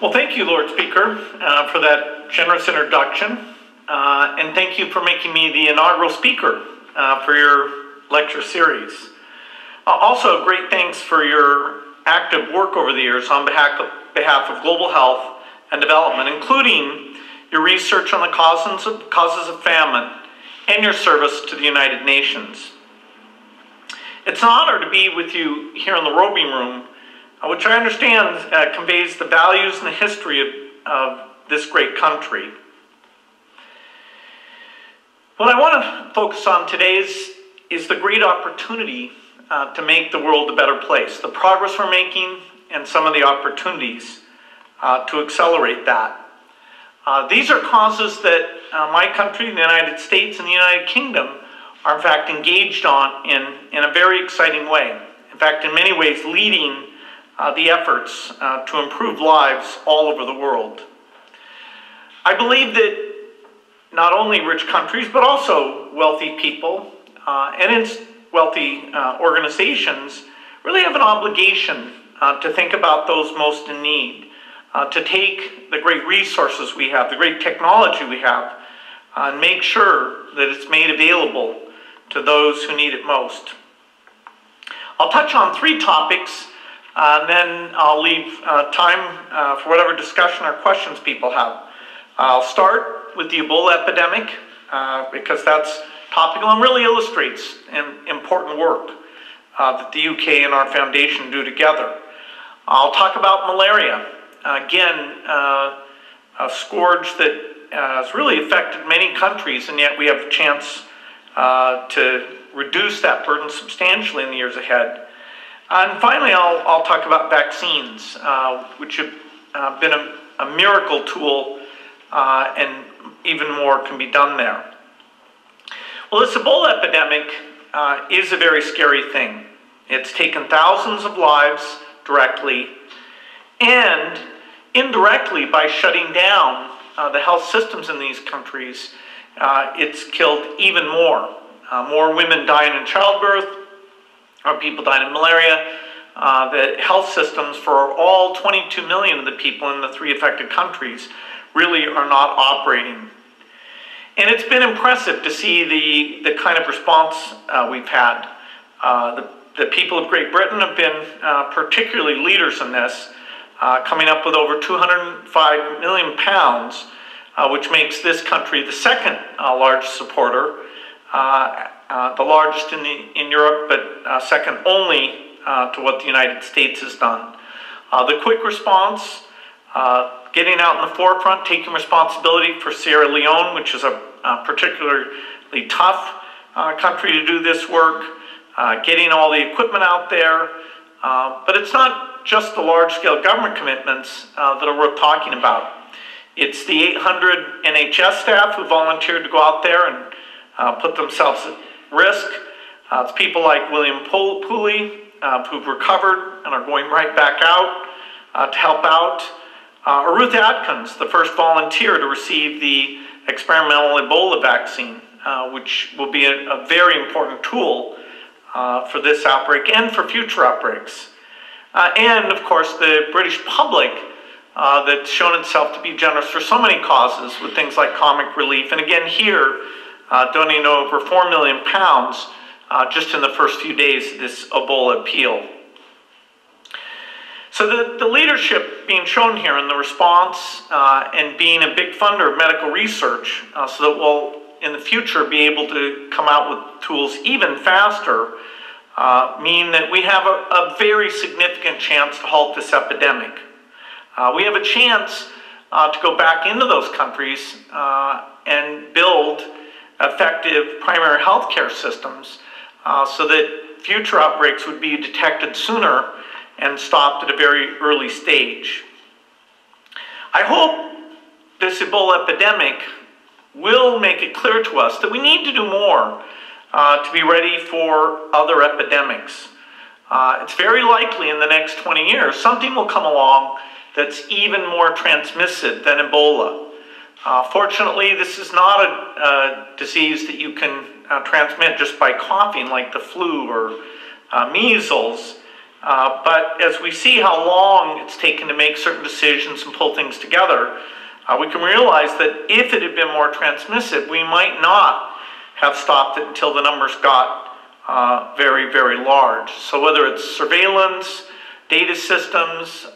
Well, thank you, Lord Speaker, for that generous introduction, and thank you for making me the inaugural speaker for your lecture series. Also, great thanks for your active work over the years on behalf of global health and development, including your research on the causes of famine and your service to the United Nations. It's an honor to be with you here in the roving room, which I understand conveys the values and the history of this great country. What I want to focus on today is the great opportunity to make the world a better place, the progress we're making, and some of the opportunities to accelerate that. These are causes that my country, the United States, and the United Kingdom are in fact engaged on in a very exciting way. In fact, in many ways leading the efforts to improve lives all over the world. I believe that not only rich countries, but also wealthy people and wealthy organizations really have an obligation to think about those most in need, to take the great resources we have, the great technology we have, and make sure that it's made available to those who need it most. I'll touch on three topics, and then I'll leave time for whatever discussion or questions people have. I'll start with the Ebola epidemic, because that's topical and really illustrates important work that the UK and our foundation do together. I'll talk about malaria. Again, a scourge that has really affected many countries, and yet we have a chance to reduce that burden substantially in the years ahead. And finally, I'll talk about vaccines, which have been a miracle tool, and even more can be done there. Well, this Ebola epidemic is a very scary thing. It's taken thousands of lives directly, and indirectly by shutting down the health systems in these countries, it's killed even more. More women dying in childbirth, or people dying in malaria. The health systems for all 22 million of the people in the 3 affected countries really are not operating. And it's been impressive to see the kind of response we've had. The people of Great Britain have been particularly leaders in this, coming up with over £205 million, which makes this country the second largest supporter, the largest in Europe, but second only to what the United States has done. The quick response, getting out in the forefront, taking responsibility for Sierra Leone, which is a particularly tough country to do this work, getting all the equipment out there. But it's not just the large-scale government commitments that are worth talking about. It's the 800 NHS staff who volunteered to go out there and put themselves at risk. It's people like William Pooley, who've recovered and are going right back out to help out. Or Ruth Atkins, the first volunteer to receive the experimental Ebola vaccine, which will be a very important tool for this outbreak and for future outbreaks. And, of course, the British public that's shown itself to be generous for so many causes with things like comic relief. And again here, donating over £4 million just in the first few days of this Ebola appeal. So the leadership being shown here in the response and being a big funder of medical research so that we'll in the future be able to come out with tools even faster mean that we have a very significant chance to halt this epidemic. We have a chance to go back into those countries and build effective primary health care systems so that future outbreaks would be detected sooner and stopped at a very early stage. I hope this Ebola epidemic will make it clear to us that we need to do more to be ready for other epidemics. It's very likely in the next 20 years something will come along that's even more transmissive than Ebola. Fortunately, this is not a disease that you can transmit just by coughing like the flu or measles. But as we see how long it's taken to make certain decisions and pull things together, we can realize that if it had been more transmissive, we might not have stopped it until the numbers got very, very large. So whether it's surveillance, data systems,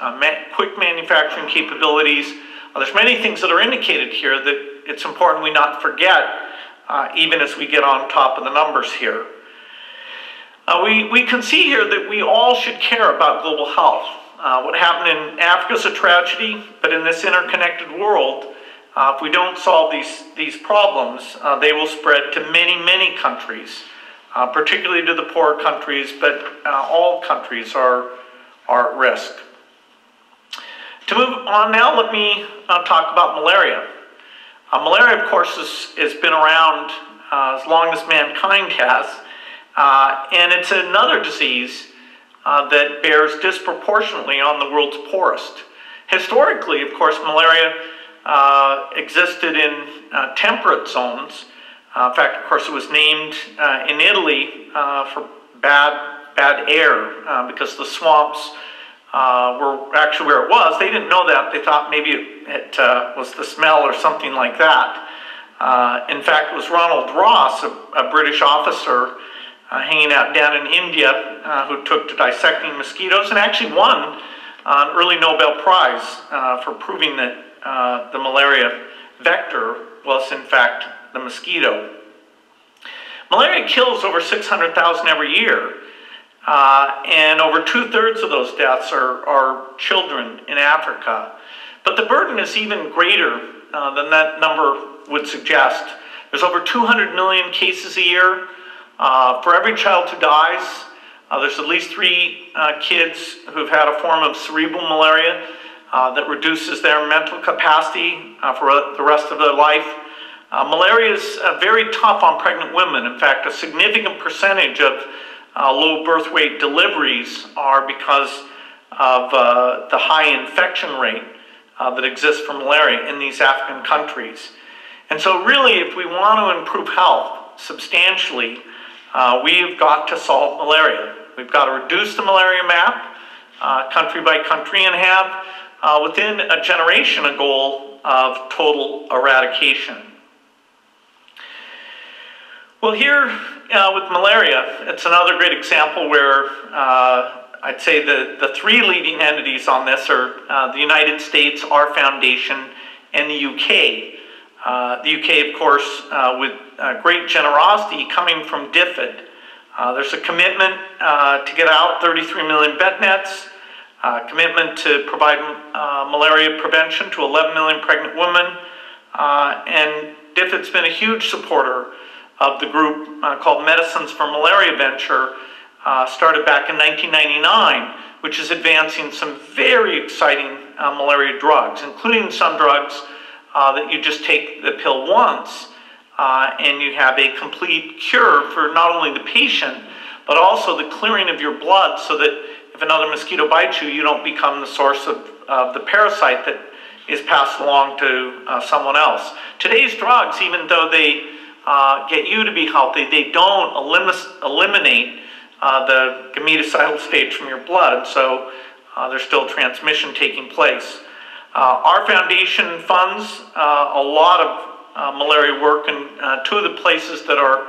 quick manufacturing capabilities, there's many things that are indicated here that it's important we not forget, even as we get on top of the numbers here. We can see here that we all should care about global health. What happened in Africa is a tragedy, but in this interconnected world, if we don't solve these problems, they will spread to many, many countries, particularly to the poorer countries, but all countries are at risk. To move on now, let me talk about malaria. Malaria, of course, has been around as long as mankind has, and it's another disease that bears disproportionately on the world's poorest. Historically, of course, malaria existed in temperate zones. In fact, of course, it was named in Italy for bad air because the swamps were actually where it was. They didn't know that. They thought maybe it was the smell or something like that. In fact, it was Ronald Ross, a British officer hanging out down in India who took to dissecting mosquitoes and actually won an early Nobel Prize for proving that the malaria vector was in fact the mosquito. Malaria kills over 600,000 every year. And over 2/3 of those deaths are children in Africa. But the burden is even greater than that number would suggest. There's over 200 million cases a year. For every child who dies, there's at least 3 kids who've had a form of cerebral malaria that reduces their mental capacity for the rest of their life. Malaria is very tough on pregnant women. In fact, a significant percentage of low birth weight deliveries are because of the high infection rate that exists from malaria in these African countries. And so really, if we want to improve health substantially, we've got to solve malaria. We've got to reduce the malaria map country by country and have within a generation a goal of total eradication. Well, here with malaria, it's another great example where I'd say the 3 leading entities on this are the United States, our foundation, and the UK. The UK, of course, with great generosity coming from DFID. There's a commitment to get out 33 million bed nets, commitment to provide malaria prevention to 11 million pregnant women, and DFID's been a huge supporter of the group called Medicines for Malaria Venture, started back in 1999, which is advancing some very exciting malaria drugs, including some drugs that you just take the pill once and you have a complete cure for not only the patient, but also the clearing of your blood so that if another mosquito bites you, you don't become the source of the parasite that is passed along to someone else. Today's drugs, even though they get you to be healthy, they don't eliminate the gametocidal stage from your blood, and so there's still transmission taking place. Our foundation funds a lot of malaria work, and 2 of the places that are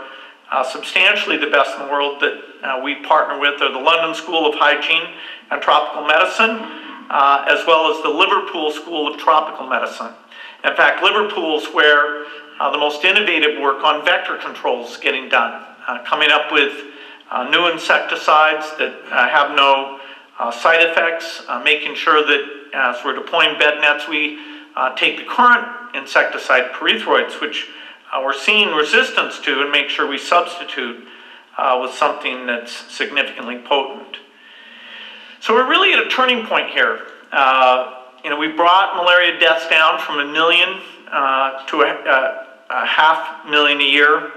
substantially the best in the world that we partner with are the London School of Hygiene and Tropical Medicine, as well as the Liverpool School of Tropical Medicine. In fact, Liverpool's where the most innovative work on vector controls is getting done, coming up with new insecticides that have no side effects, making sure that as we're deploying bed nets, we take the current insecticide pyrethroids, which we're seeing resistance to, and make sure we substitute with something that's significantly potent. So we're really at a turning point here. We brought malaria deaths down from 1 million to a 500,000 a year.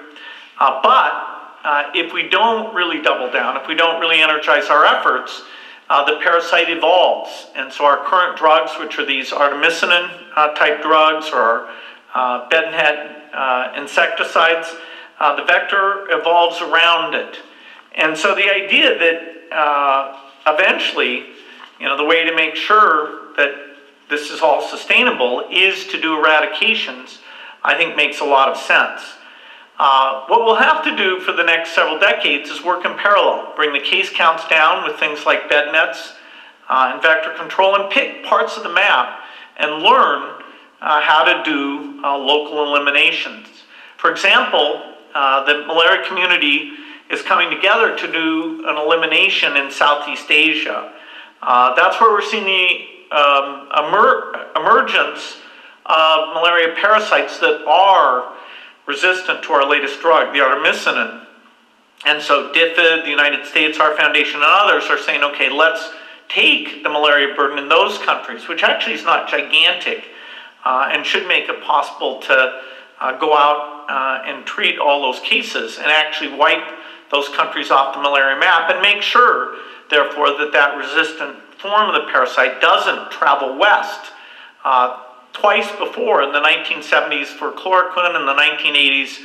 But if we don't really double down, if we don't really energize our efforts, the parasite evolves. And so our current drugs, which are these artemisinin type drugs or bednet insecticides, the vector evolves around it. And so the idea that eventually, the way to make sure that this is all sustainable is to do eradications, I think makes a lot of sense. What we'll have to do for the next several decades is work in parallel, bring the case counts down with things like bed nets and vector control, and pick parts of the map and learn how to do local eliminations. For example, the malaria community is coming together to do an elimination in Southeast Asia. That's where we're seeing the emergence of malaria parasites that are resistant to our latest drug, the artemisinin. And so DFID, the United States, our foundation, and others are saying, okay, let's take the malaria burden in those countries, which actually is not gigantic, and should make it possible to go out and treat all those cases and actually wipe those countries off the malaria map and make sure, therefore, that that resistant form of the parasite doesn't travel west. Twice before, in the 1970s for chloroquine and the 1980s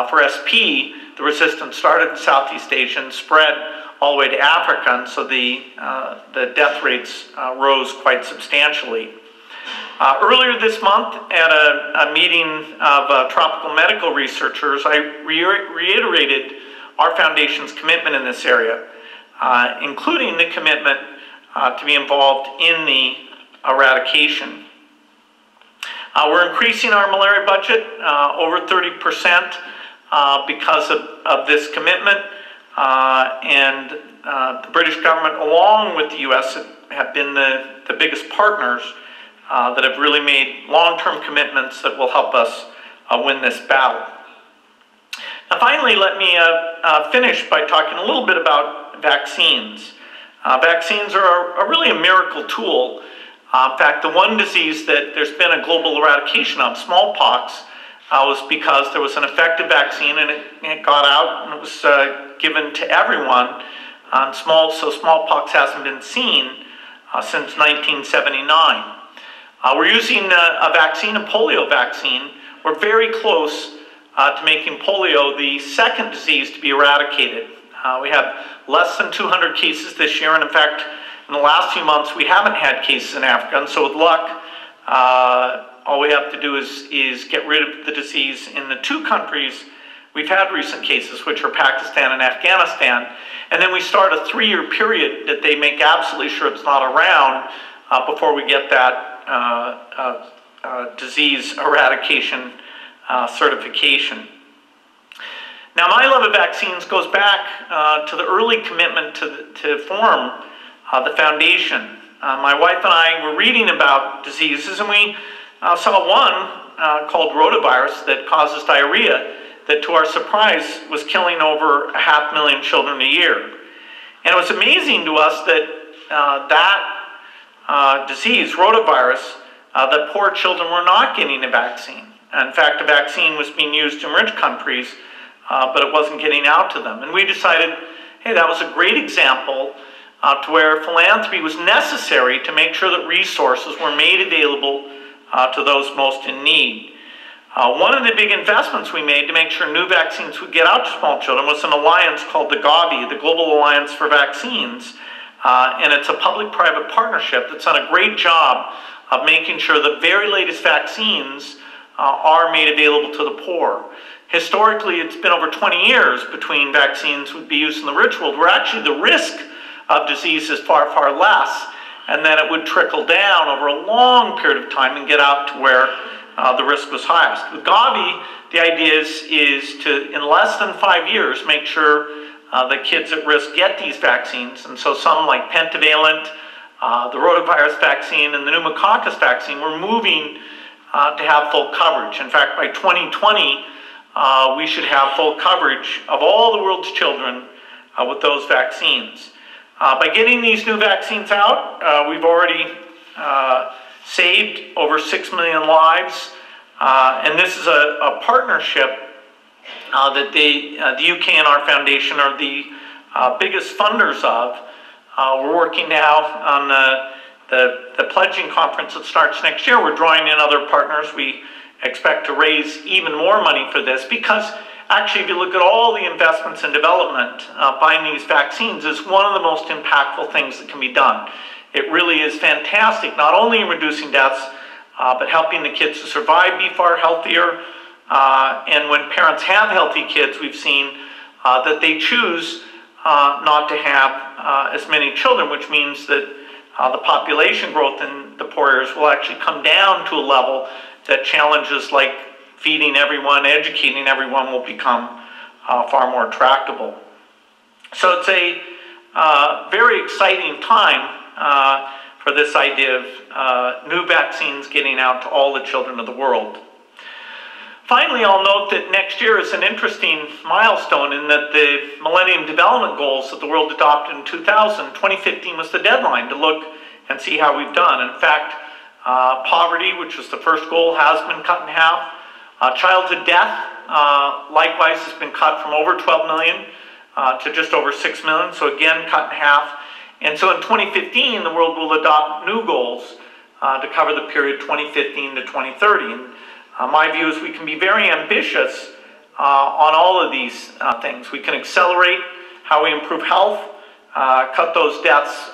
for SP, the resistance started in Southeast Asia and spread all the way to Africa, and so the death rates rose quite substantially. Earlier this month, at a meeting of tropical medical researchers, I reiterated our foundation's commitment in this area, including the commitment to be involved in the eradication. We're increasing our malaria budget over 30% because of this commitment, and the British government, along with the US, have been the biggest partners that have really made long-term commitments that will help us win this battle. Now finally, let me finish by talking a little bit about vaccines. Vaccines are really a miracle tool. In fact, the one disease that there's been a global eradication of, smallpox, was because there was an effective vaccine and it got out and it was given to everyone. So smallpox hasn't been seen since 1979. We're using a vaccine, a polio vaccine. We're very close to making polio the second disease to be eradicated. We have less than 200 cases this year, and in fact, in the last few months, we haven't had cases in Africa, and so with luck, all we have to do is get rid of the disease in the two countries we've had recent cases, which are Pakistan and Afghanistan, and then we start a 3-year period that they make absolutely sure it's not around before we get that disease eradication certification. Now, my love of vaccines goes back to the early commitment to form the foundation. My wife and I were reading about diseases, and we saw one called rotavirus that causes diarrhea that, to our surprise, was killing over 500,000 children a year. And it was amazing to us that that disease, rotavirus, that poor children were not getting a vaccine. In fact, a vaccine was being used in rich countries, but it wasn't getting out to them. And we decided, hey, that was a great example to where philanthropy was necessary to make sure that resources were made available to those most in need. One of the big investments we made to make sure new vaccines would get out to small children was an alliance called the Gavi, the Global Alliance for Vaccines. And it's a public-private partnership that's done a great job of making sure the very latest vaccines are made available to the poor. Historically, it's been over 20 years between vaccines would be used in the rich world, where actually the risk of disease is far, far less, and then it would trickle down over a long period of time and get out to where the risk was highest. With Gavi, the idea is to, in less than 5 years, make sure that kids at risk get these vaccines. And so some like pentavalent, the rotavirus vaccine, and the pneumococcus vaccine, we're moving to have full coverage. In fact, by 2020, we should have full coverage of all the world's children with those vaccines. By getting these new vaccines out, we've already saved over 6 million lives, and this is a partnership that the UK and our foundation are the biggest funders of. We're working now on the pledging conference that starts next year. We're drawing in other partners. We expect to raise even more money for this because actually, if you look at all the investments in development, buying these vaccines is one of the most impactful things that can be done. It really is fantastic, not only in reducing deaths, but helping the kids to survive, be far healthier. And when parents have healthy kids, we've seen that they choose not to have as many children, which means that the population growth in the poor areas will actually come down to a level that challenges like feeding everyone, educating everyone will become far more tractable. So it's a very exciting time for this idea of new vaccines getting out to all the children of the world. Finally, I'll note that next year is an interesting milestone in that the Millennium Development Goals that the world adopted in 2015 was the deadline to look and see how we've done. In fact, poverty, which was the first goal, has been cut in half. Childhood death, likewise, has been cut from over 12 million to just over 6 million, so again, cut in half. And so in 2015, the world will adopt new goals to cover the period 2015 to 2030. And my view is we can be very ambitious on all of these things. We can accelerate how we improve health, cut those deaths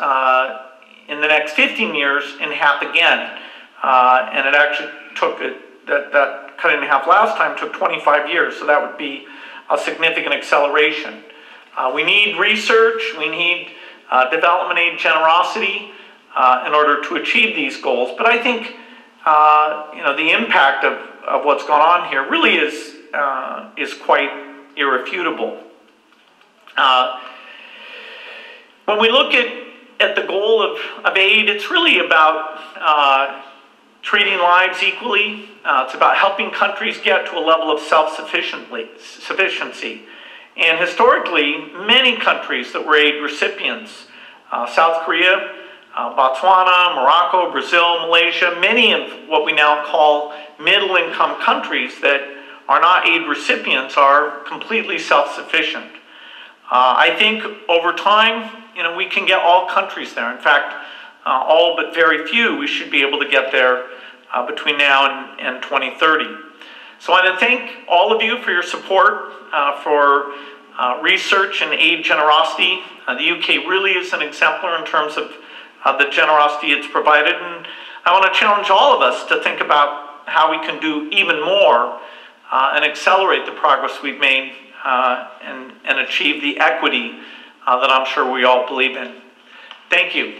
in the next 15 years in half again. And it actually took, that cutting in half last time took 25 years, so that would be a significant acceleration. We need research, we need development aid generosity in order to achieve these goals. But I think the impact of what's gone on here really is quite irrefutable. When we look at the goal of aid, it's really about treating lives equally. It's about helping countries get to a level of self-sufficiency. And historically, many countries that were aid recipients, South Korea, Botswana, Morocco, Brazil, Malaysia, many of what we now call middle-income countries that are not aid recipients are completely self-sufficient. I think over time, we can get all countries there. In fact, all but very few, we should be able to get there between now and 2030. So I want to thank all of you for your support for research and aid generosity. The UK really is an exemplar in terms of the generosity it's provided, and I want to challenge all of us to think about how we can do even more and accelerate the progress we've made and achieve the equity that I'm sure we all believe in. Thank you.